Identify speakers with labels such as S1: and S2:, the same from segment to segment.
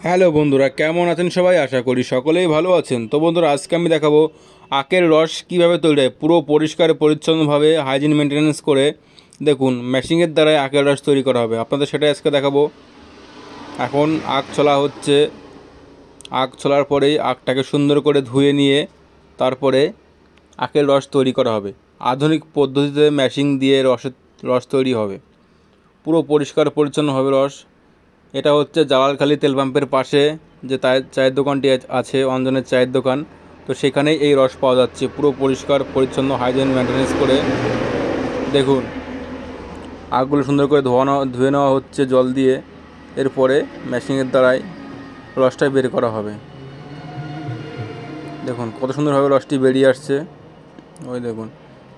S1: Hello বন্ধুরা, কেমন আছেন সবাই? আশা করি সকলেই ভালো আছেন। তো বন্ধুরা, আজকে আমি দেখাবো আখের রস কীভাবে তৈরি হয় পুরো পরিষ্কার পরিচ্ছন্নভাবে হাইজিন মেনটেন্যান্স করে। দেখুন, মেশিনের দ্বারাই আখের রস তৈরি করা হবে, আপনাদের সেটাই আজকে দেখাবো। এখন আখ ছোলা হচ্ছে। আখ ছোলার পরেই আখটাকে সুন্দর করে ধুয়ে নিয়ে তারপরে আখের রস তৈরি করা হবে। আধুনিক পদ্ধতিতে মেশিন দিয়ে রস তৈরি হবে, পুরো পরিষ্কার পরিচ্ছন্ন হবে রস। এটা হচ্ছে জালালখালী তেল পাম্পের পাশে যে চায়ের দোকানটি আছে, অঞ্জনের চায়ের দোকান। তো সেখানেই এই রস পাওয়া যাচ্ছে, পুরো পরিষ্কার পরিচ্ছন্ন হাইজিন মেনটেন্যান্স করে। দেখুন, আখগুলো সুন্দর করে ধুয়ে নেওয়া হচ্ছে জল দিয়ে। এরপরে মেশিনের দ্বারাই রসটা বের করা হবে। দেখুন কত সুন্দরভাবে রসটি বেরিয়ে আসছে। ওই দেখুন,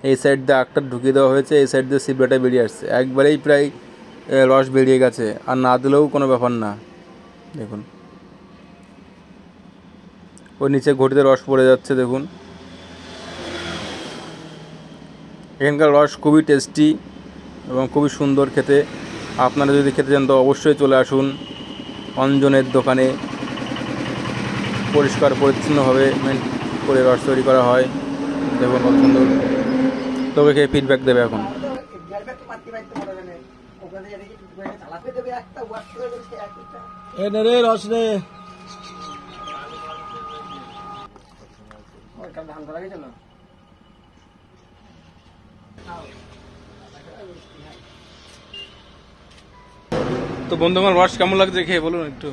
S1: এই সাইড দিয়ে আখটা ঢুকিয়ে দেওয়া হয়েছে, এই সাইড দিয়ে সিবড়াটা বেরিয়ে আসছে। একবারেই প্রায় রস বেরিয়ে গেছে, আর না দিলেও কোনো ব্যাপার না। দেখুন, ওই নিচে ঘটিতে রস পড়ে যাচ্ছে। দেখুন, এখানকার রস খুবই টেস্টি এবং খুবই সুন্দর খেতে। আপনারা যদি খেতে চান তো অবশ্যই চলে আসুন অঞ্জনের দোকানে। পরিষ্কার পরিচ্ছন্নভাবে করে রস তৈরি করা হয়। দেখুন কত সুন্দর। তোকে খেয়ে ফিডব্যাক দেবে এখন।
S2: রস রে
S1: তো বন্ধু, আমার রস কেমন লাগছে খেয়ে বলুন একটু।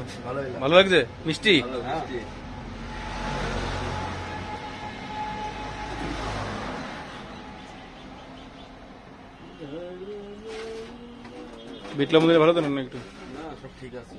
S1: ভালো লাগছে? মিষ্টি? বিটলা মন্দিরে ভালো তো না একটু?
S2: না, সব ঠিক আছে।